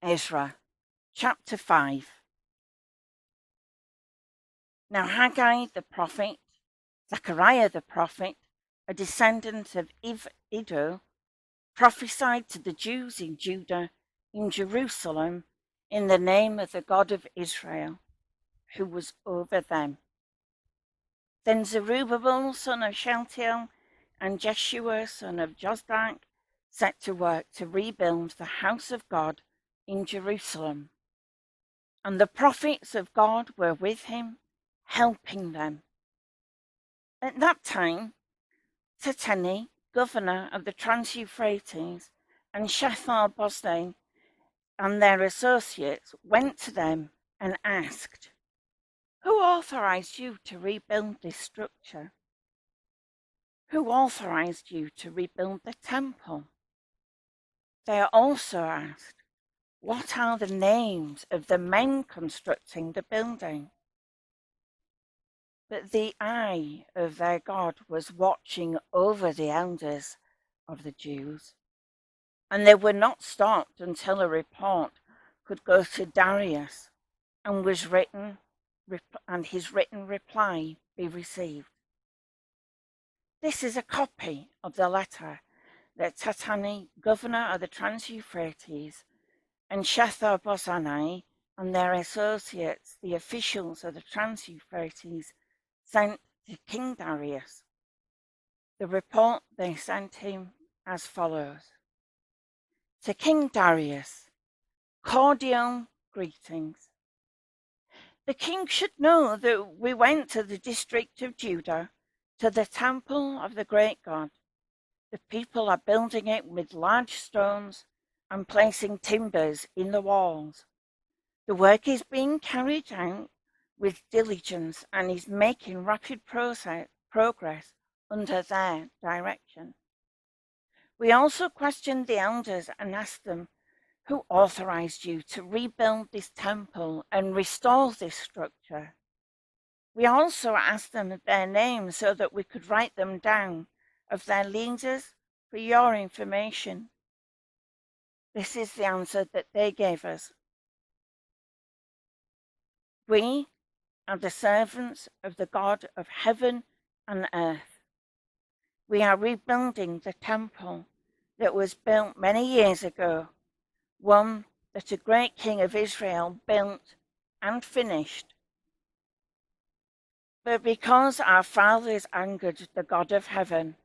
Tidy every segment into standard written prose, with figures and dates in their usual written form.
Ezra, chapter 5. Now Haggai the prophet, Zechariah the prophet, a descendant of Iddo, prophesied to the Jews in Judah, in Jerusalem, in the name of the God of Israel, who was over them. Then Zerubbabel, son of Shealtiel, and Jeshua, son of Jozadak, set to work to rebuild the house of God in Jerusalem. And the prophets of God were with him, helping them. At that time, Tateni, governor of the Trans-Euphrates, and Shethar-Boznai and their associates went to them and asked, "Who authorized you to rebuild this structure? Who authorized you to rebuild the temple?" They also asked, "What are the names of the men constructing the building?" But the eye of their God was watching over the elders of the Jews, and they were not stopped until a report could go to Darius and his written reply be received. This is a copy of the letter that Tatani, governor of the Trans-Euphrates, and Shethar-Boznai and their associates, the officials of the Trans-Euphrates, sent to King Darius. The report they sent him as follows. To King Darius, cordial greetings. The king should know that we went to the district of Judah, to the temple of the great God. The people are building it with large stones and placing timbers in the walls. The work is being carried out with diligence and is making rapid progress under their direction. We also questioned the elders and asked them, "Who authorized you to rebuild this temple and restore this structure?" We also asked them their names so that we could write them down of their leaders for your information. This is the answer that they gave us. We are the servants of the God of heaven and earth. We are rebuilding the temple that was built many years ago, one that a great king of Israel built and finished. But because our fathers angered the God of heaven,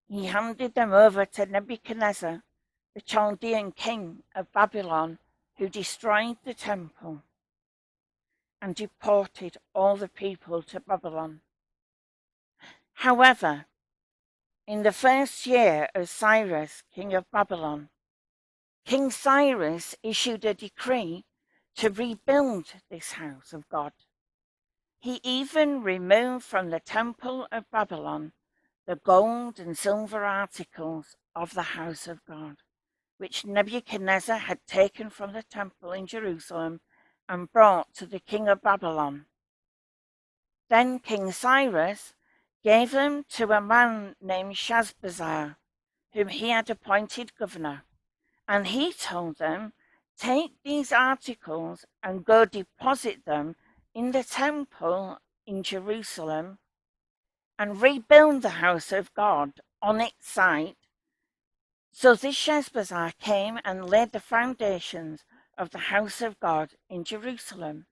he handed them over to Nebuchadnezzar, the Chaldean king of Babylon, who destroyed the temple and deported all the people to Babylon. However, in the first year of Cyrus, king of Babylon, King Cyrus issued a decree to rebuild this house of God. He even removed from the temple of Babylon the gold and silver articles of the house of God, which Nebuchadnezzar had taken from the temple in Jerusalem and brought to the king of Babylon. Then King Cyrus gave them to a man named Shazbazzar, whom he had appointed governor, and he told them, "Take these articles and go deposit them in the temple in Jerusalem and rebuild the house of God on its site." So this Shazbazzar came and laid the foundations of the house of God in Jerusalem.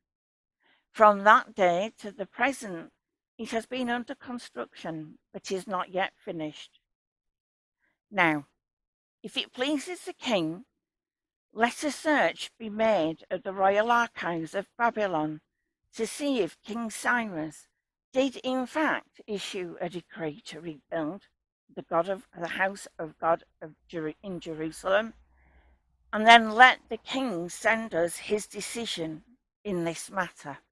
From that day to the present, it has been under construction, but is not yet finished. Now, if it pleases the king, let a search be made of the royal archives of Babylon to see if King Cyrus did in fact issue a decree to rebuild the house of God in Jerusalem, and then let the king send us his decision in this matter.